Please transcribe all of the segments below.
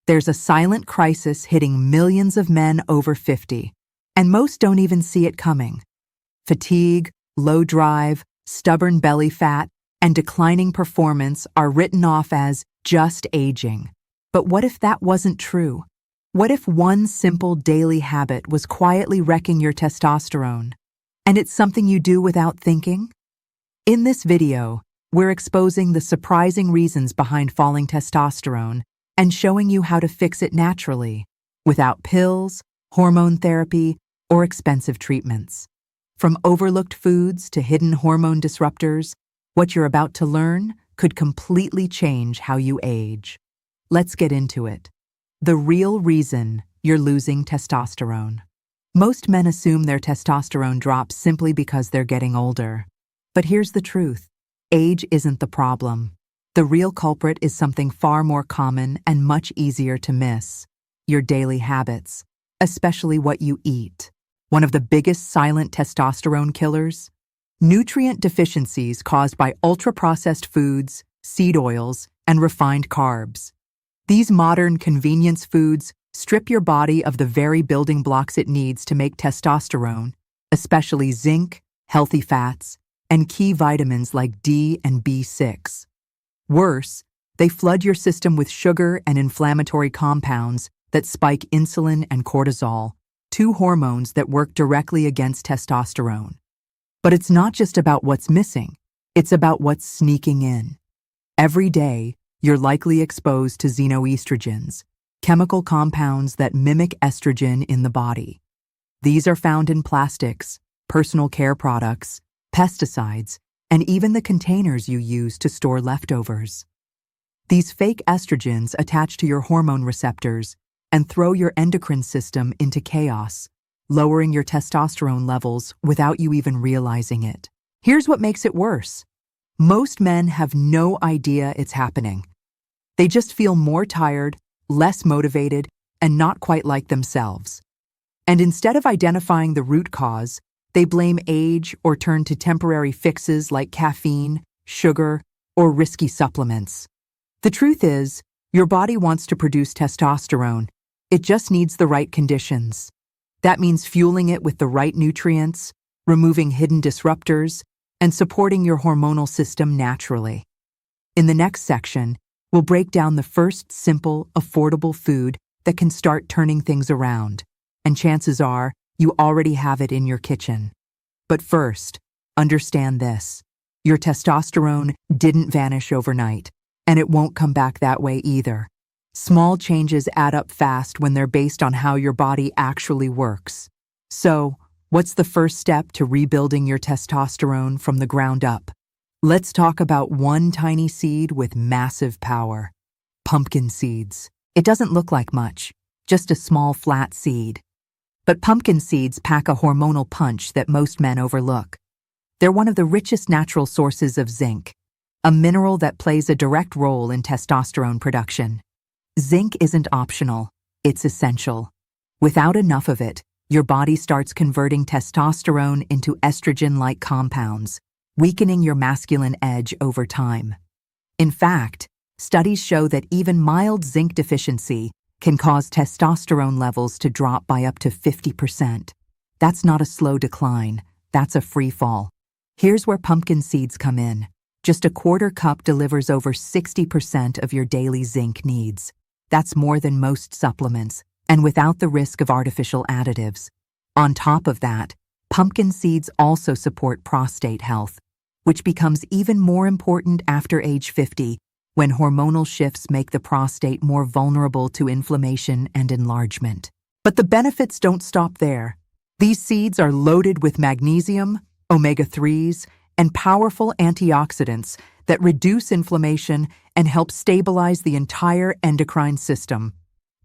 There's a silent crisis hitting millions of men over 50, and most don't even see it coming. Fatigue, low drive, stubborn belly fat, and declining performance are written off as just aging. But what if that wasn't true? What if one simple daily habit was quietly wrecking your testosterone, and it's something you do without thinking? In this video, we're exposing the surprising reasons behind falling testosterone and showing you how to fix it naturally, without pills, hormone therapy, or expensive treatments. From overlooked foods to hidden hormone disruptors, what you're about to learn could completely change how you age. Let's get into it. The real reason you're losing testosterone. Most men assume their testosterone drops simply because they're getting older. But here's the truth. Age isn't the problem. The real culprit is something far more common and much easier to miss: your daily habits, especially what you eat. One of the biggest silent testosterone killers? Nutrient deficiencies caused by ultra-processed foods, seed oils, and refined carbs. These modern convenience foods strip your body of the very building blocks it needs to make testosterone, especially zinc, healthy fats, and key vitamins like D and B6. Worse, they flood your system with sugar and inflammatory compounds that spike insulin and cortisol, two hormones that work directly against testosterone. But it's not just about what's missing, it's about what's sneaking in. Every day, you're likely exposed to xenoestrogens, chemical compounds that mimic estrogen in the body. These are found in plastics, personal care products, pesticides, and even the containers you use to store leftovers. These fake estrogens attach to your hormone receptors and throw your endocrine system into chaos, lowering your testosterone levels without you even realizing it. Here's what makes it worse. Most men have no idea it's happening. They just feel more tired, less motivated, and not quite like themselves. And instead of identifying the root cause, they blame age or turn to temporary fixes like caffeine, sugar, or risky supplements. The truth is, your body wants to produce testosterone. It just needs the right conditions. That means fueling it with the right nutrients, removing hidden disruptors, and supporting your hormonal system naturally. In the next section, we'll break down the first simple, affordable food that can start turning things around, and chances are you already have it in your kitchen. But first, understand this. Your testosterone didn't vanish overnight, and it won't come back that way either. Small changes add up fast when they're based on how your body actually works. So, what's the first step to rebuilding your testosterone from the ground up? Let's talk about one tiny seed with massive power: pumpkin seeds. It doesn't look like much, just a small flat seed. But pumpkin seeds pack a hormonal punch that most men overlook. They're one of the richest natural sources of zinc, a mineral that plays a direct role in testosterone production. Zinc isn't optional, it's essential. Without enough of it, your body starts converting testosterone into estrogen-like compounds, weakening your masculine edge over time. In fact, studies show that even mild zinc deficiency can cause testosterone levels to drop by up to 50%. That's not a slow decline, that's a free fall. Here's where pumpkin seeds come in. Just a quarter cup delivers over 60% of your daily zinc needs. That's more than most supplements, and without the risk of artificial additives. On top of that, pumpkin seeds also support prostate health, which becomes even more important after age 50, when hormonal shifts make the prostate more vulnerable to inflammation and enlargement. But the benefits don't stop there. These seeds are loaded with magnesium, omega-3s, and powerful antioxidants that reduce inflammation and help stabilize the entire endocrine system.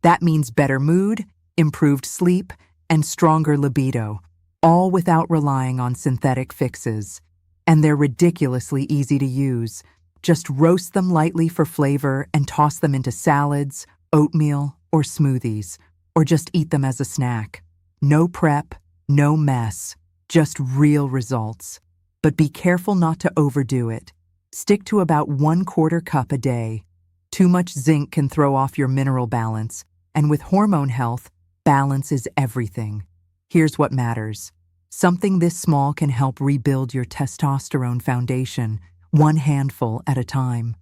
That means better mood, improved sleep, and stronger libido, all without relying on synthetic fixes. And they're ridiculously easy to use. Just roast them lightly for flavor and toss them into salads, oatmeal, or smoothies, or just eat them as a snack. No prep, no mess, just real results. But be careful not to overdo it. Stick to about 1/4 cup a day. Too much zinc can throw off your mineral balance, and with hormone health, balance is everything. Here's what matters. Something this small can help rebuild your testosterone foundation, one handful at a time.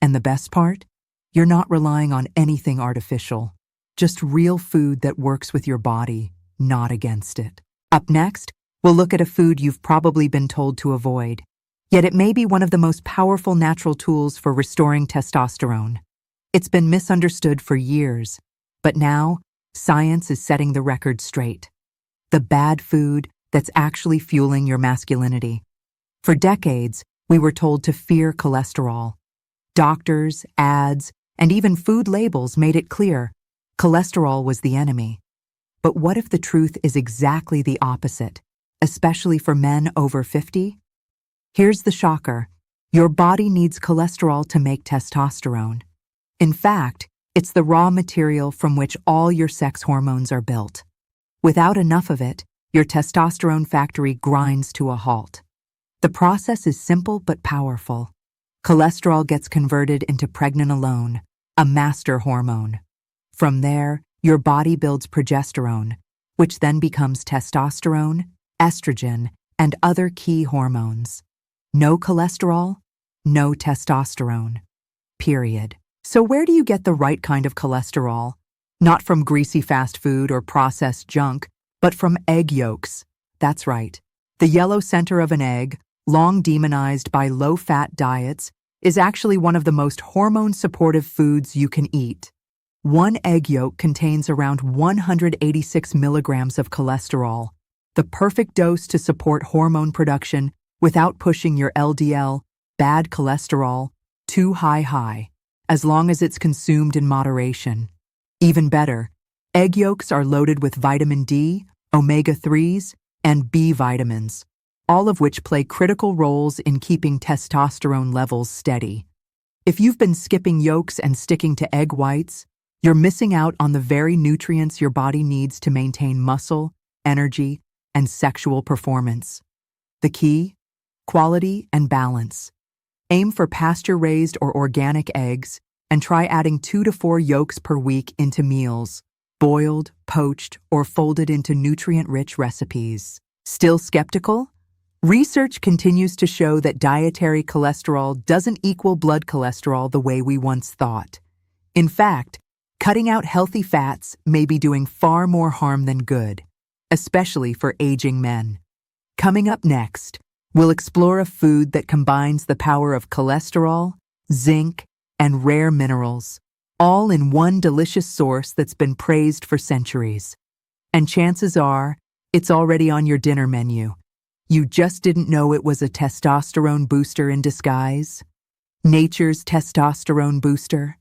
And the best part? You're not relying on anything artificial. Just real food that works with your body, not against it. Up next, we'll look at a food you've probably been told to avoid. Yet it may be one of the most powerful natural tools for restoring testosterone. It's been misunderstood for years, but now science is setting the record straight. The bad food that's actually fueling your masculinity. For decades, we were told to fear cholesterol. Doctors, ads, and even food labels made it clear cholesterol was the enemy. But what if the truth is exactly the opposite, especially for men over 50? Here's the shocker. Your body needs cholesterol to make testosterone. In fact, it's the raw material from which all your sex hormones are built. Without enough of it, your testosterone factory grinds to a halt. The process is simple but powerful. Cholesterol gets converted into pregnenolone, a master hormone. From there, your body builds progesterone, which then becomes testosterone, estrogen, and other key hormones. No cholesterol, no testosterone. Period. So where do you get the right kind of cholesterol? Not from greasy fast food or processed junk, but from egg yolks. That's right. The yellow center of an egg, long demonized by low-fat diets, is actually one of the most hormone-supportive foods you can eat. One egg yolk contains around 186 milligrams of cholesterol, the perfect dose to support hormone production without pushing your LDL, bad cholesterol, too high, as long as it's consumed in moderation. Even better, egg yolks are loaded with vitamin D, omega-3s, and B vitamins, all of which play critical roles in keeping testosterone levels steady. If you've been skipping yolks and sticking to egg whites, you're missing out on the very nutrients your body needs to maintain muscle, energy, and sexual performance. The key? Quality and balance. Aim for pasture-raised or organic eggs and try adding 2 to 4 yolks per week into meals, boiled, poached, or folded into nutrient-rich recipes. Still skeptical? Research continues to show that dietary cholesterol doesn't equal blood cholesterol the way we once thought. In fact, cutting out healthy fats may be doing far more harm than good, especially for aging men. Coming up next, we'll explore a food that combines the power of cholesterol, zinc, and rare minerals, all in one delicious source that's been praised for centuries. And chances are, it's already on your dinner menu. You just didn't know it was a testosterone booster in disguise? Nature's testosterone booster?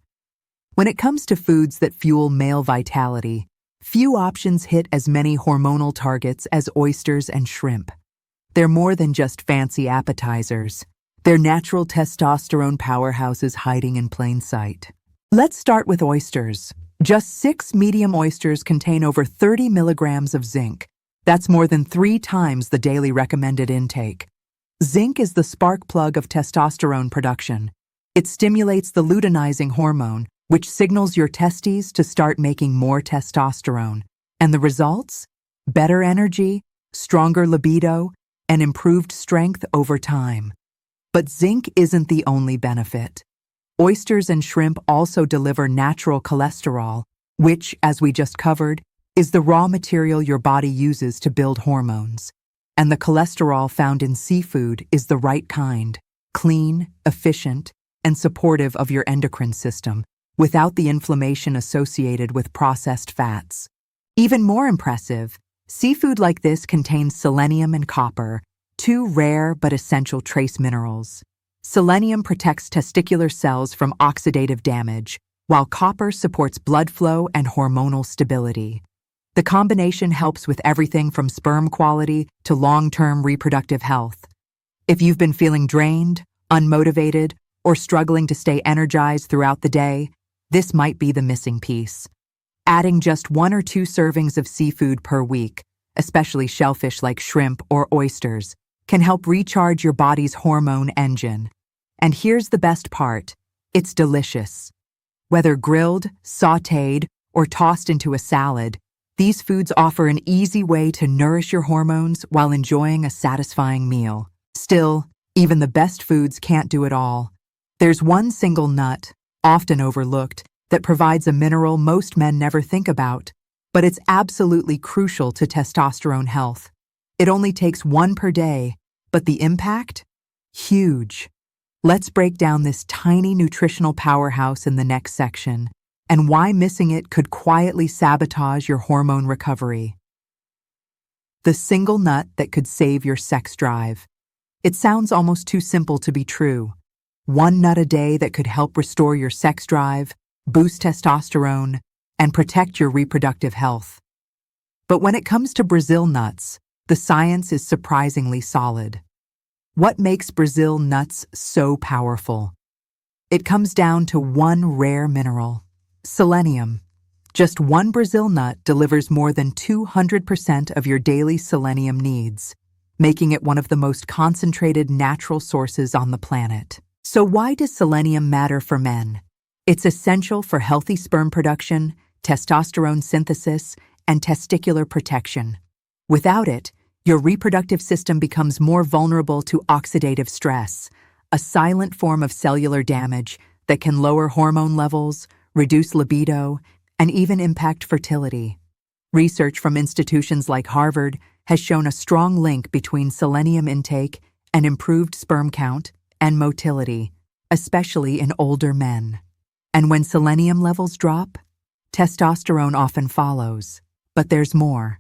When it comes to foods that fuel male vitality, few options hit as many hormonal targets as oysters and shrimp. They're more than just fancy appetizers. They're natural testosterone powerhouses hiding in plain sight. Let's start with oysters. Just 6 medium oysters contain over 30 milligrams of zinc. That's more than 3 times the daily recommended intake. Zinc is the spark plug of testosterone production. It stimulates the luteinizing hormone, which signals your testes to start making more testosterone. And the results? Better energy, stronger libido, and improved strength over time. But zinc isn't the only benefit. Oysters and shrimp also deliver natural cholesterol, which, as we just covered, is the raw material your body uses to build hormones. And the cholesterol found in seafood is the right kind, clean, efficient, and supportive of your endocrine system, without the inflammation associated with processed fats. Even more impressive, seafood like this contains selenium and copper, 2 rare but essential trace minerals. Selenium protects testicular cells from oxidative damage, while copper supports blood flow and hormonal stability. The combination helps with everything from sperm quality to long-term reproductive health. If you've been feeling drained, unmotivated, or struggling to stay energized throughout the day, this might be the missing piece. Adding just 1 or 2 servings of seafood per week, especially shellfish like shrimp or oysters, can help recharge your body's hormone engine. And here's the best part. It's delicious. Whether grilled, sautéed, or tossed into a salad, these foods offer an easy way to nourish your hormones while enjoying a satisfying meal. Still, even the best foods can't do it all. There's one single nut, often overlooked, that provides a mineral most men never think about, but it's absolutely crucial to testosterone health. It only takes one per day, but the impact? Huge. Let's break down this tiny nutritional powerhouse in the next section, and why missing it could quietly sabotage your hormone recovery. The single nut that could save your sex drive. It sounds almost too simple to be true. One nut a day that could help restore your sex drive, boost testosterone, and protect your reproductive health. But when it comes to Brazil nuts, the science is surprisingly solid. What makes Brazil nuts so powerful? It comes down to one rare mineral, selenium. Just one Brazil nut delivers more than 200% of your daily selenium needs, making it one of the most concentrated natural sources on the planet. So why does selenium matter for men? It's essential for healthy sperm production, testosterone synthesis, and testicular protection. Without it, your reproductive system becomes more vulnerable to oxidative stress, a silent form of cellular damage that can lower hormone levels, reduce libido, and even impact fertility. Research from institutions like Harvard has shown a strong link between selenium intake and improved sperm count and motility, especially in older men. And when selenium levels drop, testosterone often follows. But there's more.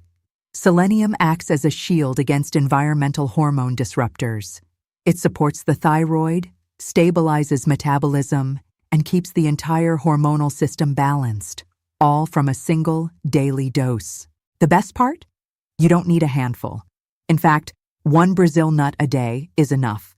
Selenium acts as a shield against environmental hormone disruptors. It supports the thyroid, stabilizes metabolism, and keeps the entire hormonal system balanced, all from a single daily dose. The best part? You don't need a handful. In fact, one Brazil nut a day is enough.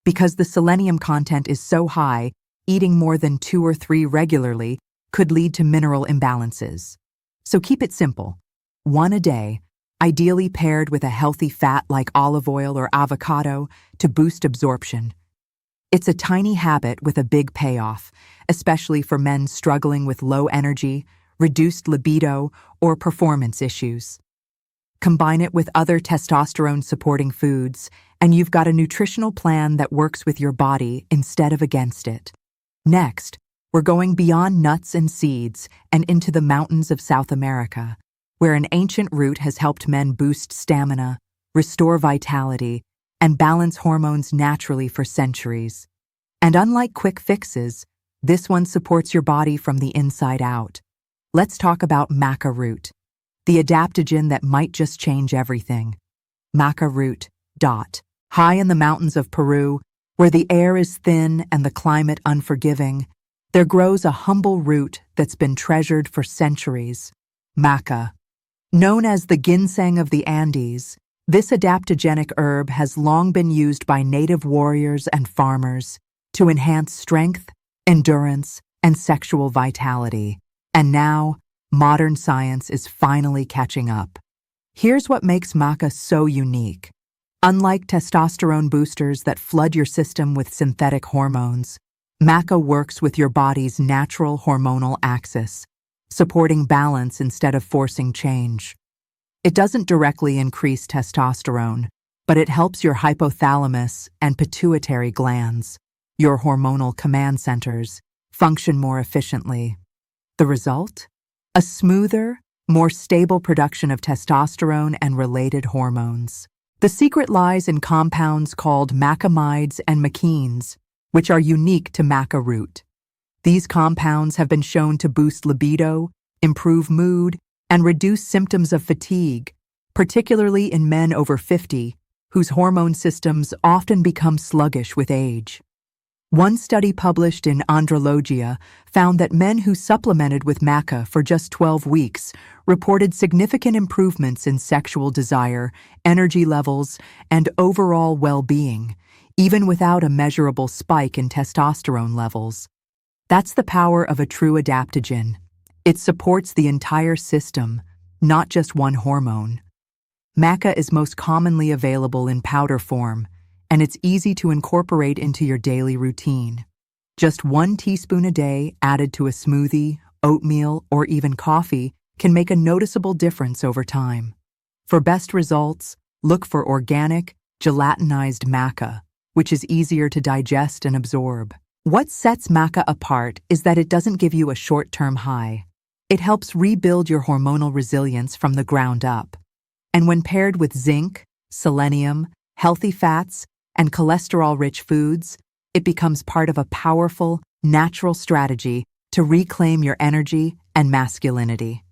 Because the selenium content is so high, eating more than 2 or 3 regularly could lead to mineral imbalances. So keep it simple. One a day, ideally paired with a healthy fat like olive oil or avocado to boost absorption. It's a tiny habit with a big payoff, especially for men struggling with low energy, reduced libido, or performance issues. Combine it with other testosterone-supporting foods, and you've got a nutritional plan that works with your body instead of against it. Next, we're going beyond nuts and seeds and into the mountains of South America, where an ancient root has helped men boost stamina, restore vitality, and balance hormones naturally for centuries. And unlike quick fixes, this one supports your body from the inside out. Let's talk about maca root, the adaptogen that might just change everything. Maca root, high in the mountains of Peru, where the air is thin and the climate unforgiving, there grows a humble root that's been treasured for centuries, maca. Known as the ginseng of the Andes, this adaptogenic herb has long been used by native warriors and farmers to enhance strength, endurance, and sexual vitality. And now, modern science is finally catching up. Here's what makes maca so unique. Unlike testosterone boosters that flood your system with synthetic hormones, maca works with your body's natural hormonal axis, supporting balance instead of forcing change. It doesn't directly increase testosterone, but it helps your hypothalamus and pituitary glands, your hormonal command centers, function more efficiently. The result? A smoother, more stable production of testosterone and related hormones. The secret lies in compounds called macamides and machenes, which are unique to maca root. These compounds have been shown to boost libido, improve mood, and reduce symptoms of fatigue, particularly in men over 50, whose hormone systems often become sluggish with age. One study published in Andrologia found that men who supplemented with maca for just 12 weeks reported significant improvements in sexual desire, energy levels, and overall well-being, even without a measurable spike in testosterone levels. That's the power of a true adaptogen. It supports the entire system, not just one hormone. Maca is most commonly available in powder form, and it's easy to incorporate into your daily routine. Just 1 teaspoon a day added to a smoothie, oatmeal, or even coffee can make a noticeable difference over time. For best results, look for organic, gelatinized maca, which is easier to digest and absorb. What sets maca apart is that it doesn't give you a short-term high. It helps rebuild your hormonal resilience from the ground up. And when paired with zinc, selenium, healthy fats, and cholesterol-rich foods, it becomes part of a powerful, natural strategy to reclaim your energy and masculinity.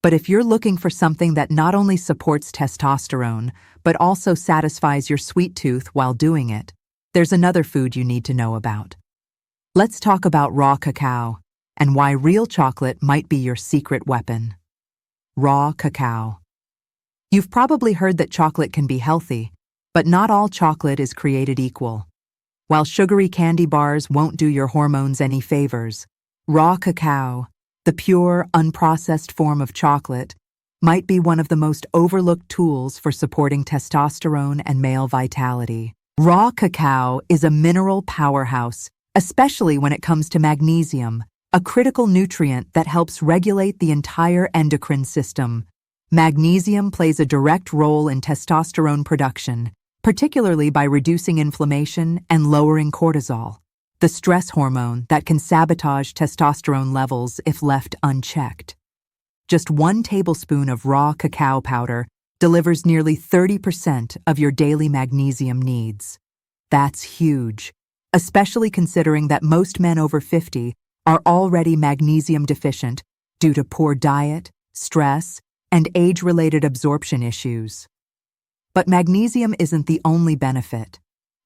But if you're looking for something that not only supports testosterone, but also satisfies your sweet tooth while doing it, there's another food you need to know about. Let's talk about raw cacao and why real chocolate might be your secret weapon. Raw cacao. You've probably heard that chocolate can be healthy, but not all chocolate is created equal. While sugary candy bars won't do your hormones any favors, raw cacao, the pure, unprocessed form of chocolate, might be one of the most overlooked tools for supporting testosterone and male vitality. Raw cacao is a mineral powerhouse, especially when it comes to magnesium, a critical nutrient that helps regulate the entire endocrine system. Magnesium plays a direct role in testosterone production, particularly by reducing inflammation and lowering cortisol, the stress hormone that can sabotage testosterone levels if left unchecked. Just 1 tablespoon of raw cacao powder delivers nearly 30% of your daily magnesium needs. That's huge, especially considering that most men over 50 are already magnesium deficient due to poor diet, stress, and age-related absorption issues. But magnesium isn't the only benefit.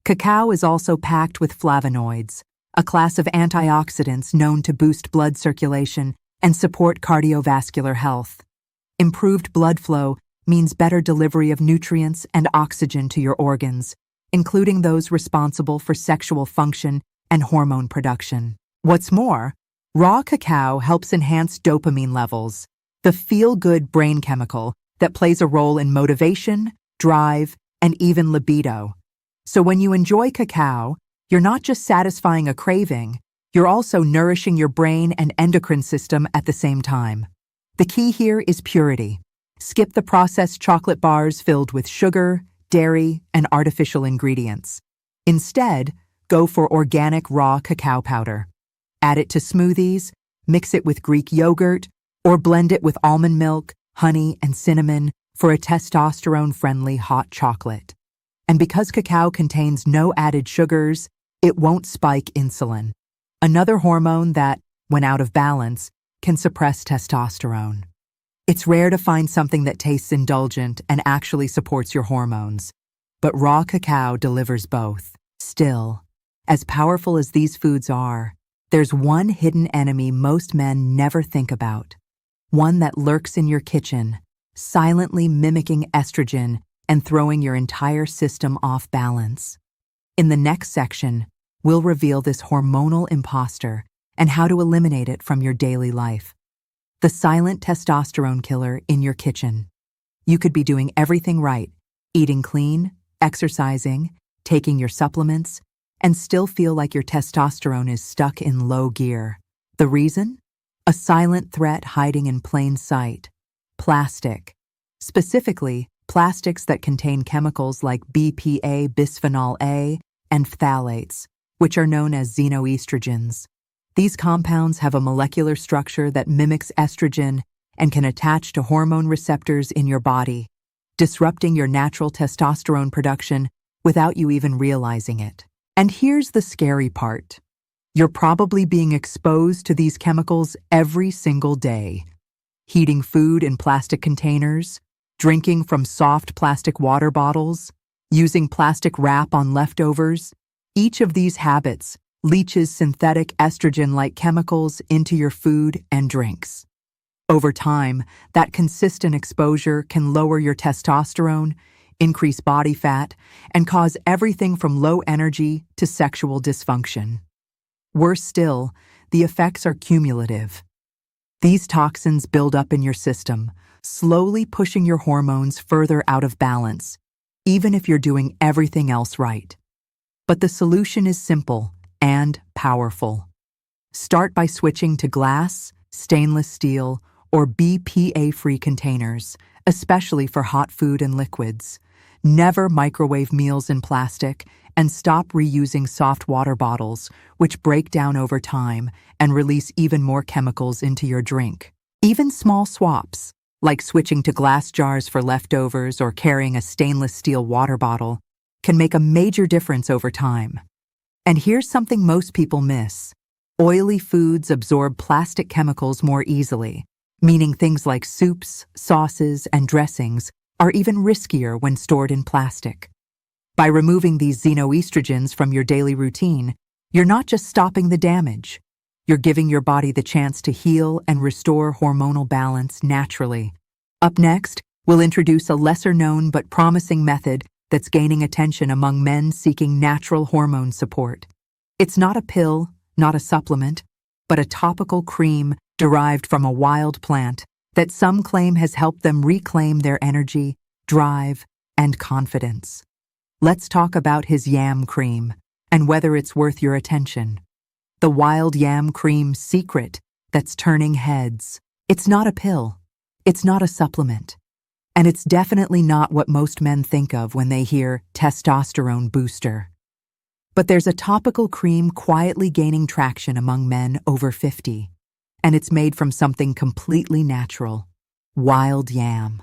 Cacao is also packed with flavonoids, a class of antioxidants known to boost blood circulation and support cardiovascular health. Improved blood flow means better delivery of nutrients and oxygen to your organs, including those responsible for sexual function and hormone production. What's more, raw cacao helps enhance dopamine levels, the feel-good brain chemical that plays a role in motivation, drive, and even libido. So when you enjoy cacao, you're not just satisfying a craving, you're also nourishing your brain and endocrine system at the same time. The key here is purity. Skip the processed chocolate bars filled with sugar, dairy, and artificial ingredients. Instead, go for organic raw cacao powder. Add it to smoothies, mix it with Greek yogurt, or blend it with almond milk, honey, and cinnamon for a testosterone-friendly hot chocolate. And because cacao contains no added sugars, it won't spike insulin, another hormone that, when out of balance, can suppress testosterone. It's rare to find something that tastes indulgent and actually supports your hormones, but raw cacao delivers both. Still, as powerful as these foods are, there's one hidden enemy most men never think about. One that lurks in your kitchen, silently mimicking estrogen and throwing your entire system off balance. In the next section, we'll reveal this hormonal imposter and how to eliminate it from your daily life. The silent testosterone killer in your kitchen. You could be doing everything right, eating clean, exercising, taking your supplements, and still feel like your testosterone is stuck in low gear. The reason? A silent threat hiding in plain sight. Plastic. Specifically, plastics that contain chemicals like BPA, bisphenol A, and phthalates, which are known as xenoestrogens. These compounds have a molecular structure that mimics estrogen and can attach to hormone receptors in your body, disrupting your natural testosterone production without you even realizing it. And here's the scary part. You're probably being exposed to these chemicals every single day. Heating food in plastic containers, drinking from soft plastic water bottles, using plastic wrap on leftovers. Each of these habits leaches synthetic estrogen-like chemicals into your food and drinks. Over time, that consistent exposure can lower your testosterone, increase body fat, and cause everything from low energy to sexual dysfunction. Worse still, the effects are cumulative. These toxins build up in your system, slowly pushing your hormones further out of balance, even if you're doing everything else right. But the solution is simple and powerful. Start by switching to glass, stainless steel, or BPA-free containers, especially for hot food and liquids. Never microwave meals in plastic, and stop reusing soft water bottles, which break down over time and release even more chemicals into your drink. Even small swaps, like switching to glass jars for leftovers or carrying a stainless steel water bottle, can make a major difference over time. And here's something most people miss. Oily foods absorb plastic chemicals more easily, meaning things like soups, sauces, and dressings are even riskier when stored in plastic. By removing these xenoestrogens from your daily routine, you're not just stopping the damage. You're giving your body the chance to heal and restore hormonal balance naturally. Up next, we'll introduce a lesser-known but promising method that's gaining attention among men seeking natural hormone support. It's not a pill, not a supplement, but a topical cream derived from a wild plant that some claim has helped them reclaim their energy, drive, and confidence. Let's talk about his yam cream and whether it's worth your attention. The wild yam cream secret that's turning heads. It's not a pill. It's not a supplement. And it's definitely not what most men think of when they hear testosterone booster. But there's a topical cream quietly gaining traction among men over 50. And it's made from something completely natural, wild yam.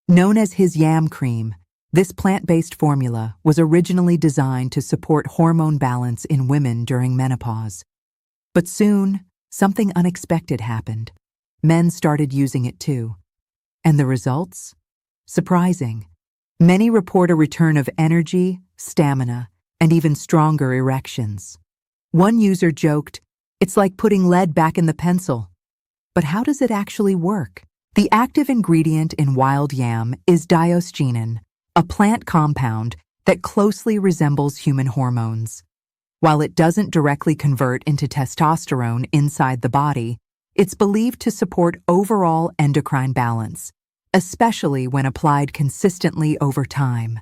Known as his yam cream, this plant-based formula was originally designed to support hormone balance in women during menopause. But soon, something unexpected happened. Men started using it too. And the results? Surprising. Many report a return of energy, stamina, and even stronger erections. One user joked, "It's like putting lead back in the pencil." But how does it actually work? The active ingredient in wild yam is diosgenin, a plant compound that closely resembles human hormones. While it doesn't directly convert into testosterone inside the body, it's believed to support overall endocrine balance, especially when applied consistently over time.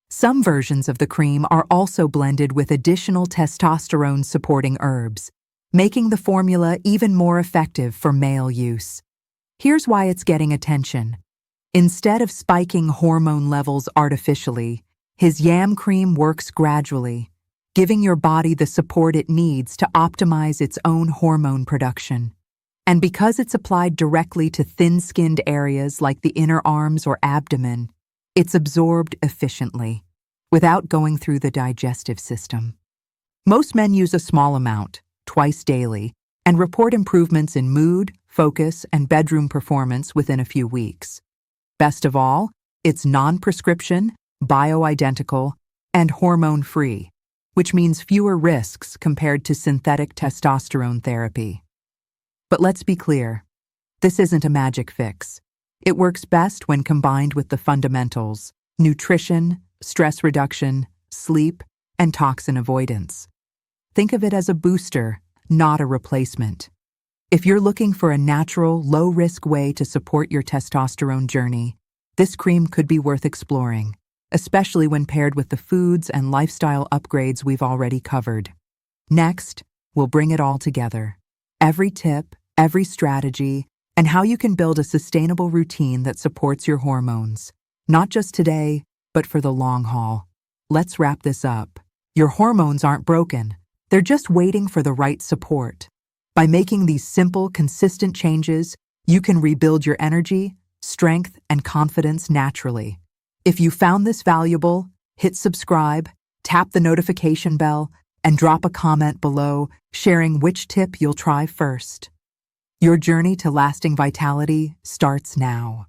Some versions of the cream are also blended with additional testosterone-supporting herbs, making the formula even more effective for male use. Here's why it's getting attention. Instead of spiking hormone levels artificially, his yam cream works gradually, giving your body the support it needs to optimize its own hormone production. And because it's applied directly to thin-skinned areas like the inner arms or abdomen, it's absorbed efficiently, without going through the digestive system. Most men use a small amount, twice daily, and report improvements in mood, focus, and bedroom performance within a few weeks. Best of all, it's non-prescription, bioidentical, and hormone-free, which means fewer risks compared to synthetic testosterone therapy. But let's be clear, this isn't a magic fix. It works best when combined with the fundamentals: nutrition, stress reduction, sleep, and toxin avoidance. Think of it as a booster, not a replacement. If you're looking for a natural, low-risk way to support your testosterone journey, this cream could be worth exploring, especially when paired with the foods and lifestyle upgrades we've already covered. Next, we'll bring it all together. Every tip, every strategy, and how you can build a sustainable routine that supports your hormones, not just today, but for the long haul. Let's wrap this up. Your hormones aren't broken. They're just waiting for the right support. By making these simple, consistent changes, you can rebuild your energy, strength, and confidence naturally. If you found this valuable, hit subscribe, tap the notification bell, and drop a comment below sharing which tip you'll try first. Your journey to lasting vitality starts now.